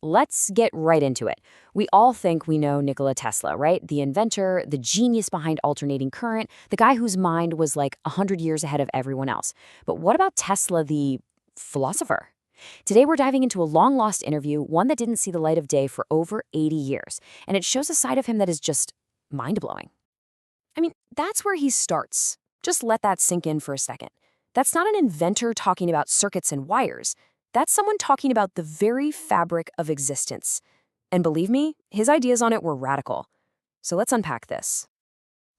let's get right into it. We all think we know Nikola Tesla, right? The inventor, the genius behind alternating current, the guy whose mind was like 100 years ahead of everyone else. But what about Tesla, the philosopher? Today, we're diving into a long lost interview, one that didn't see the light of day for over 80 years. And it shows a side of him that is just mind blowing. I mean, that's where he starts. Just let that sink in for a second. That's not an inventor talking about circuits and wires. That's someone talking about the very fabric of existence. And believe me, his ideas on it were radical. So let's unpack this.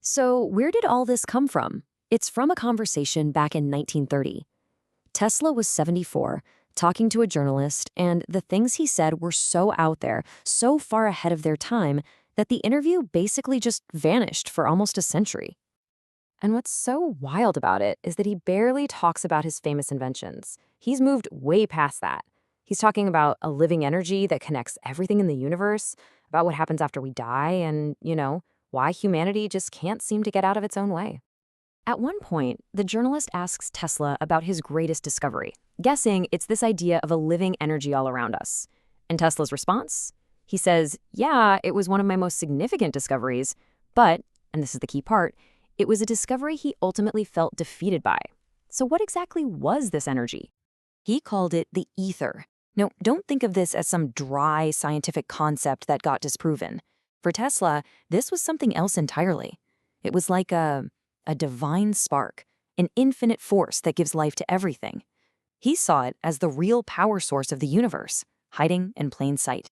So, where did all this come from? It's from a conversation back in 1930. Tesla was 74, talking to a journalist, and the things he said were so out there, so far ahead of their time, that the interview basically just vanished for almost a century. And what's so wild about it is that he barely talks about his famous inventions. He's moved way past that. He's talking about a living energy that connects everything in the universe, about what happens after we die, and, why humanity just can't seem to get out of its own way. At one point, the journalist asks Tesla about his greatest discovery, guessing it's this idea of a living energy all around us. And Tesla's response? He says, yeah, it was one of my most significant discoveries, but, and this is the key part, it was a discovery he ultimately felt defeated by. So what exactly was this energy? He called it the ether. Now, don't think of this as some dry scientific concept that got disproven. For Tesla, this was something else entirely. It was like a divine spark, an infinite force that gives life to everything. He saw it as the real power source of the universe, hiding in plain sight.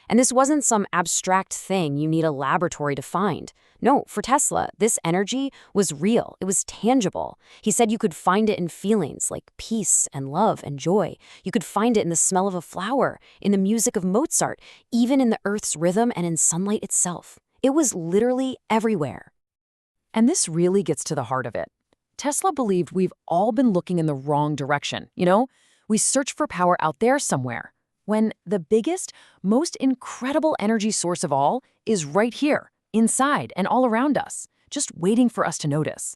And this wasn't some abstract thing you need a laboratory to find. No, for Tesla, this energy was real. It was tangible. He said you could find it in feelings like peace and love and joy. You could find it in the smell of a flower, in the music of Mozart, even in the Earth's rhythm and in sunlight itself. It was literally everywhere. And this really gets to the heart of it. Tesla believed we've all been looking in the wrong direction. We search for power out there somewhere, when the biggest, most incredible energy source of all is right here, inside and all around us, just waiting for us to notice.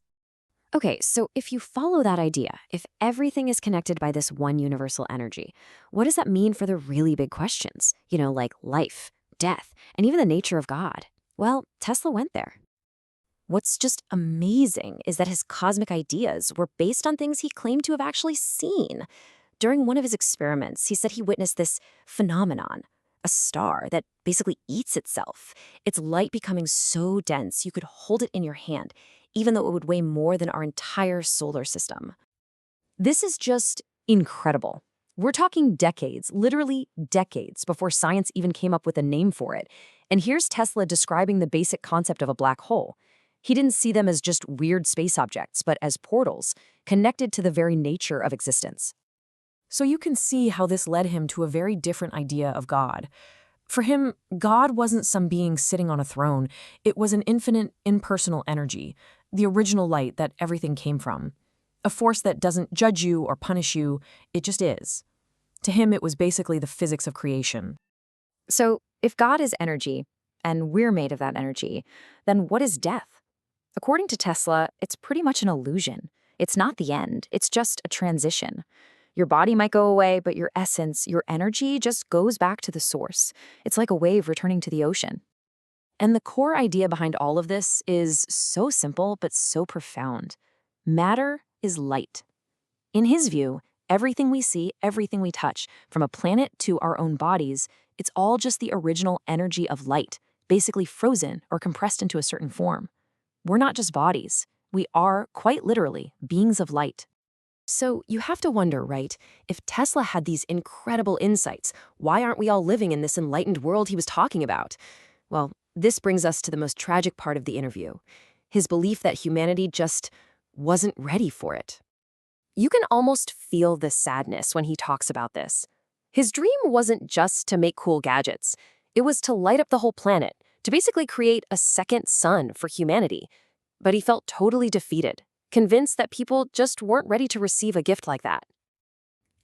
Okay, so if you follow that idea, if everything is connected by this one universal energy, what does that mean for the really big questions? Like life, death, and even the nature of God? Well, Tesla went there. What's just amazing is that his cosmic ideas were based on things he claimed to have actually seen. During one of his experiments, he said he witnessed this phenomenon, a star that basically eats itself, its light becoming so dense you could hold it in your hand, even though it would weigh more than our entire solar system. This is just incredible. We're talking decades, literally decades, before science even came up with a name for it. And here's Tesla describing the basic concept of a black hole. He didn't see them as just weird space objects, but as portals, connected to the very nature of existence. So you can see how this led him to a very different idea of God. For him, God wasn't some being sitting on a throne. It was an infinite, impersonal energy, the original light that everything came from. A force that doesn't judge you or punish you, it just is. To him, it was basically the physics of creation. So, if God is energy, and we're made of that energy, then what is death? According to Tesla, it's pretty much an illusion. It's not the end, it's just a transition. Your body might go away, but your essence, your energy just goes back to the source. It's like a wave returning to the ocean. And the core idea behind all of this is so simple, but so profound. Matter is light. In his view, everything we see, everything we touch, from a planet to our own bodies, it's all just the original energy of light, basically frozen or compressed into a certain form. We're not just bodies. We are, quite literally, beings of light. So you have to wonder, right, if Tesla had these incredible insights, why aren't we all living in this enlightened world he was talking about? Well, this brings us to the most tragic part of the interview, his belief that humanity just wasn't ready for it. You can almost feel the sadness when he talks about this. His dream wasn't just to make cool gadgets. It was to light up the whole planet, to basically create a second sun for humanity. But he felt totally defeated, convinced that people just weren't ready to receive a gift like that.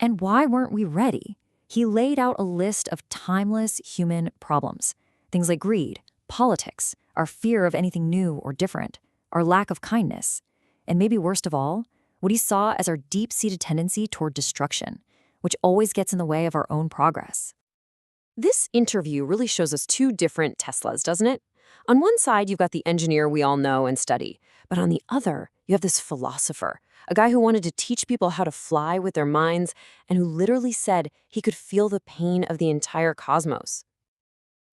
And why weren't we ready? He laid out a list of timeless human problems. Things like greed, politics, our fear of anything new or different, our lack of kindness, and maybe worst of all, what he saw as our deep-seated tendency toward destruction, which always gets in the way of our own progress. This interview really shows us two different Teslas, doesn't it? On one side, you've got the engineer we all know and study, but on the other, you have this philosopher, a guy who wanted to teach people how to fly with their minds and who literally said he could feel the pain of the entire cosmos.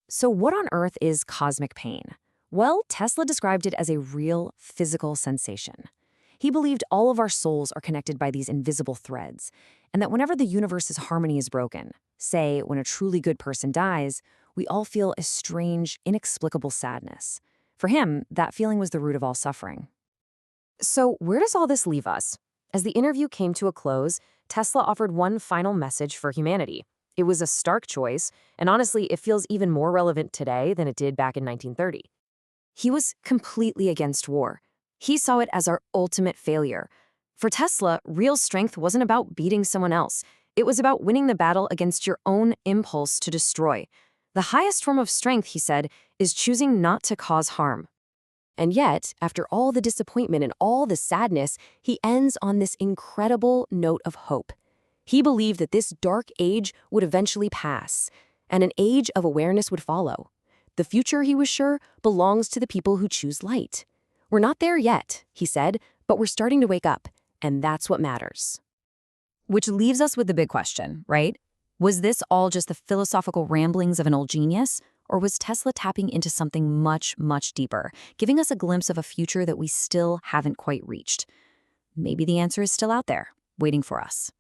So, what on earth is cosmic pain? Well, Tesla described it as a real physical sensation. He believed all of our souls are connected by these invisible threads, and that whenever the universe's harmony is broken, say when a truly good person dies, we all feel a strange, inexplicable sadness. For him, that feeling was the root of all suffering. So, where does all this leave us? As the interview came to a close, Tesla offered one final message for humanity. It was a stark choice, and honestly, it feels even more relevant today than it did back in 1930. He was completely against war. He saw it as our ultimate failure. For Tesla, real strength wasn't about beating someone else. It was about winning the battle against your own impulse to destroy. The highest form of strength, he said, is choosing not to cause harm. And yet, after all the disappointment and all the sadness, he ends on this incredible note of hope. He believed that this dark age would eventually pass, and an age of awareness would follow. The future, he was sure, belongs to the people who choose light. We're not there yet, he said, but we're starting to wake up, and that's what matters. Which leaves us with the big question, right? Was this all just the philosophical ramblings of an old genius? Or was Tesla tapping into something much, much deeper, giving us a glimpse of a future that we still haven't quite reached? Maybe the answer is still out there, waiting for us.